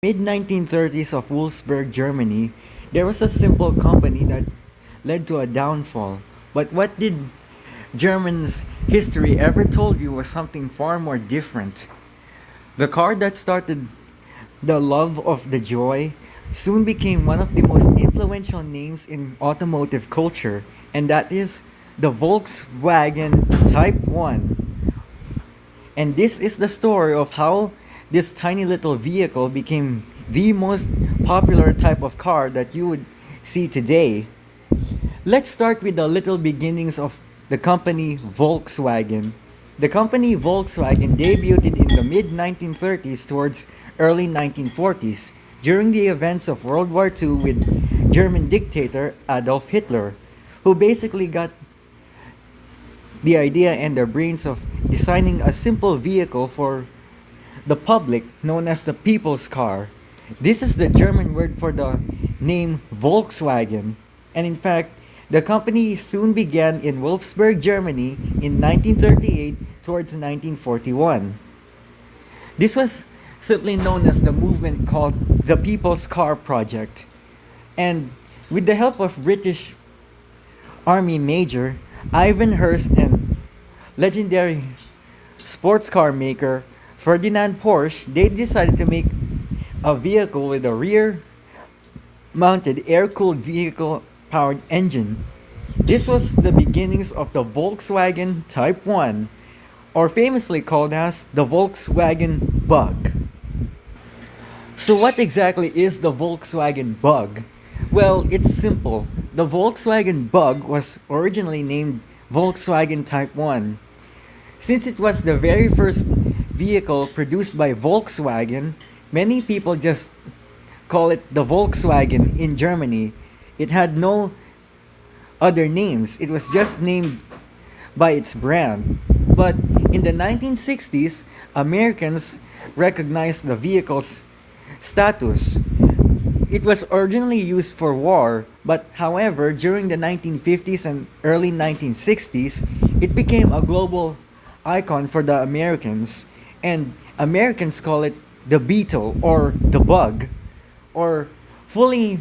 Mid-1930s of Wolfsburg, Germany, there was a simple company that led to a downfall. But what did Germany's history ever told you was something far more different. The car that started the love of the joy soon became one of the most influential names in automotive culture, and that is the Volkswagen Type 1. And this is the story of how this tiny little vehicle became the most popular type of car that you would see today. Let's start with the little beginnings of the company Volkswagen. The company Volkswagen debuted in the mid 1930s towards early 1940s during the events of World War II with German dictator Adolf Hitler, who basically got the idea and the brains of designing a simple vehicle for the public known as the people's car. This is the German word for the name Volkswagen. And in fact, the company soon began in Wolfsburg, Germany in 1938 towards 1941. This was simply known as the movement called the People's Car Project. And with the help of British Army Major Ivan Hurst and legendary sports car maker Ferdinand Porsche, they decided to make a vehicle with a rear mounted air cooled vehicle powered engine. This was the beginnings of the Volkswagen Type 1, or famously called as the Volkswagen Bug. So, what exactly is the Volkswagen Bug? Well, it's simple. The Volkswagen Bug was originally named Volkswagen Type 1. Since it was the very first vehicle produced by Volkswagen, many people just call it the Volkswagen in Germany. It had no other names, it was just named by its brand. But in the 1960s, Americans recognized the vehicle's status. It was originally used for war, but however, during the 1950s and early 1960s, it became a global icon for the Americans, and Americans call it the Beetle or the Bug, or fully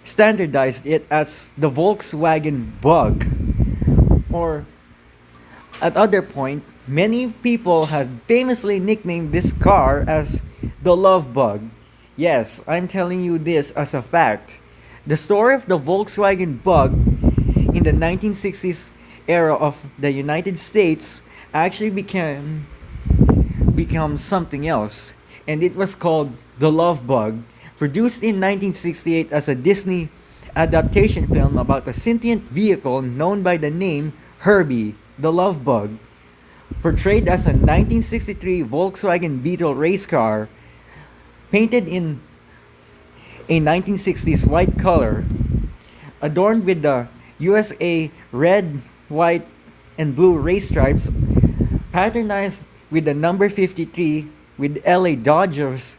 standardized it as the Volkswagen Bug. Or at other point, many people had famously nicknamed this car as the Love Bug. Yes, I'm telling you this as a fact. The story of the Volkswagen Bug in the 1960s era of the United States actually become something else, and it was called The Love Bug, produced in 1968 as a Disney adaptation film about a sentient vehicle known by the name Herbie, the Love Bug, portrayed as a 1963 Volkswagen Beetle race car painted in a 1960s white color, adorned with the USA red, white, and blue race stripes, patternized with the number 53 with LA Dodgers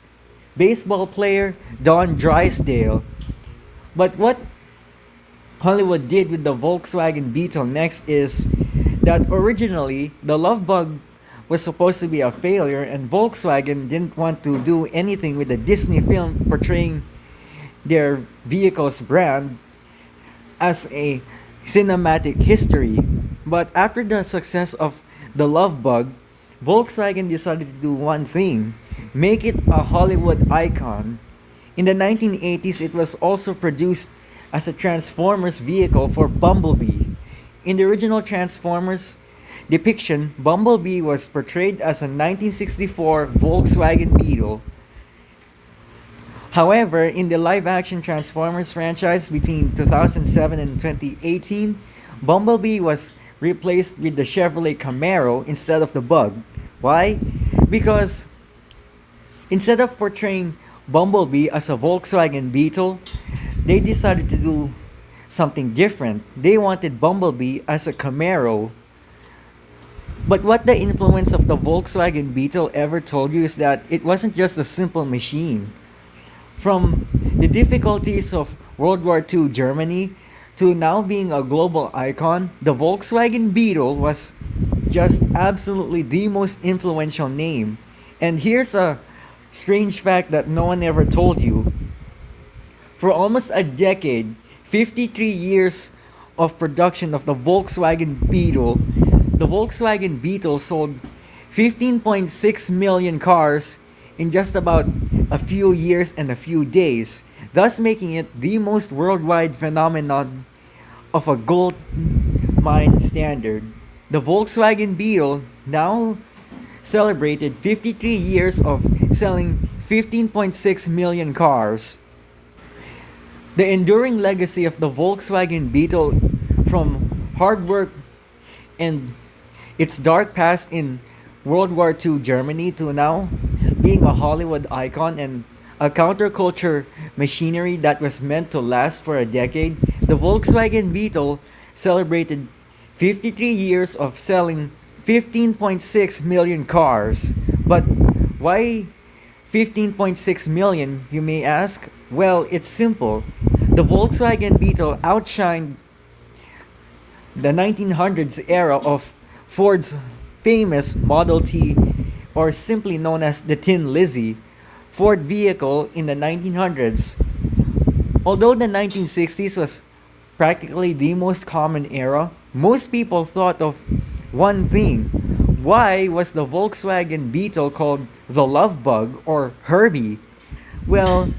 baseball player Don Drysdale. But what Hollywood did with the Volkswagen Beetle next is that originally the Love Bug was supposed to be a failure, and Volkswagen didn't want to do anything with the Disney film portraying their vehicle's brand as a cinematic history. But after the success of the Love Bug, Volkswagen decided to do one thing: make it a Hollywood icon. In the 1980s, it was also produced as a Transformers vehicle for Bumblebee. In the original Transformers depiction, Bumblebee was portrayed as a 1964 Volkswagen Beetle. However, in the live action Transformers franchise between 2007 and 2018, Bumblebee was replaced with the Chevrolet Camaro instead of the Bug. Why? Because instead of portraying Bumblebee as a Volkswagen Beetle, they decided to do something different. They wanted Bumblebee as a Camaro. But what the influence of the Volkswagen Beetle ever told you is that it wasn't just a simple machine. From the difficulties of World War II Germany to now being a global icon, the Volkswagen Beetle was just absolutely the most influential name. And here's a Strange fact that no one ever told you. For almost a decade, 53 years of production of the Volkswagen Beetle, the Volkswagen Beetle sold 15.6 million cars in just about a few years and a few days, thus making it the most worldwide phenomenon of a gold mine standard. The Volkswagen Beetle now celebrated 53 years of selling 15.6 million cars. The enduring legacy of the Volkswagen Beetle, from hard work and its dark past in World War II Germany to now being a Hollywood icon and a counterculture machinery that was meant to last for a decade, the Volkswagen Beetle celebrated 53 years of selling 15.6 million cars. But why 15.6 million, you may ask? Well, it's simple. The Volkswagen Beetle outshined the 1900s era of Ford's famous Model T, or simply known as the Tin Lizzie, Ford vehicle in the 1900s. Although the 1960s was practically the most common era, most people thought of one thing. Why was the Volkswagen Beetle called the Love Bug or Herbie? Well,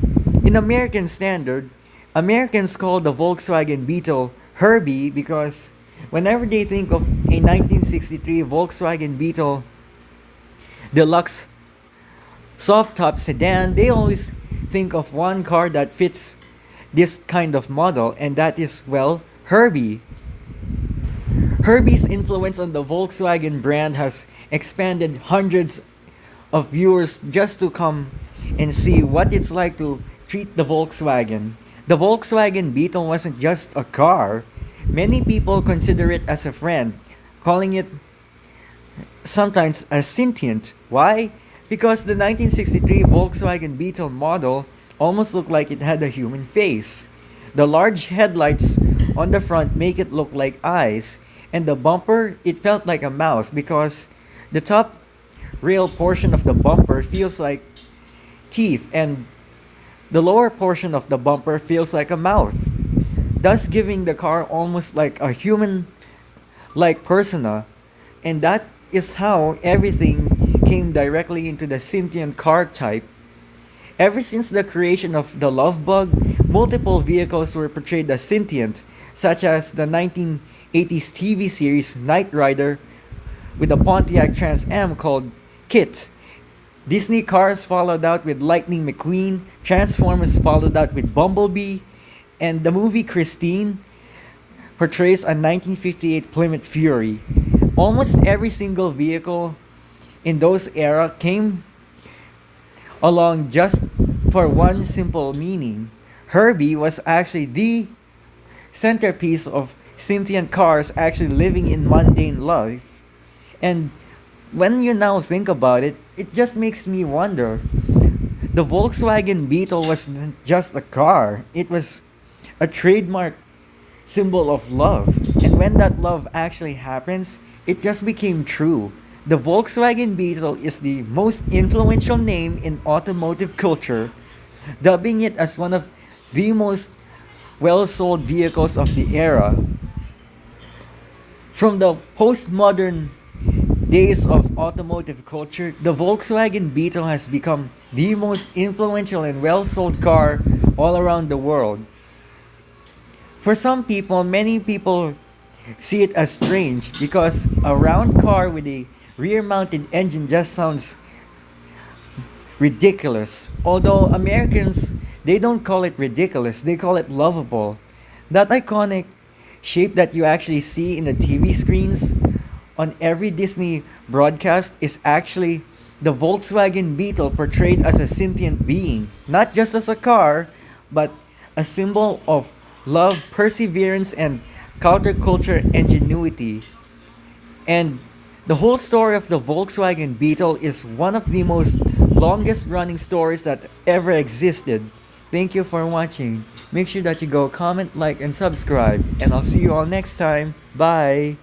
in American standard, Americans call the Volkswagen Beetle Herbie because whenever they think of a 1963 Volkswagen Beetle deluxe soft top sedan, they always think of one car that fits this kind of model, and that is, well, Herbie. Herbie's influence on the Volkswagen brand has expanded hundreds of viewers just to come and see what it's like to treat the Volkswagen. The Volkswagen Beetle wasn't just a car. Many people consider it as a friend, calling it sometimes as sentient. Why? Because the 1963 Volkswagen Beetle model almost looked like it had a human face. The large headlights on the front make it look like eyes, and the bumper, it felt like a mouth because the top rail portion of the bumper feels like teeth and the lower portion of the bumper feels like a mouth, thus giving the car almost like a human like persona. And that is how everything came directly into the sentient car type. Ever since the creation of the Love Bug, multiple vehicles were portrayed as sentient, such as the 1980s TV series Knight Rider with a Pontiac Trans Am called KIT. Disney cars followed out with Lightning McQueen, Transformers followed out with Bumblebee, and the movie Christine portrays a 1958 Plymouth Fury. Almost every single vehicle in those era came along just for one simple meaning. Herbie was actually the centerpiece of sentient cars actually living in mundane life. And when you now think about it, it just makes me wonder. The Volkswagen Beetle wasn't just a car, it was a trademark symbol of love. And when that love actually happens, it just became true. The Volkswagen Beetle is the most influential name in automotive culture, dubbing it as one of the most well sold vehicles of the era. From the postmodern days of automotive culture, the Volkswagen Beetle has become the most influential and well sold car all around the world. For some people, many people see it as strange because a round car with a rear mounted engine just sounds ridiculous. Although Americans, they don't call it ridiculous, they call it lovable. That iconic shape that you actually see in the TV screens on every Disney broadcast is actually the Volkswagen Beetle portrayed as a sentient being, not just as a car, but a symbol of love, perseverance, and counterculture ingenuity. And the whole story of the Volkswagen Beetle is one of the most longest running stories that ever existed. Thank you for watching. Make sure that you go comment, like, and subscribe. And I'll see you all next time. Bye!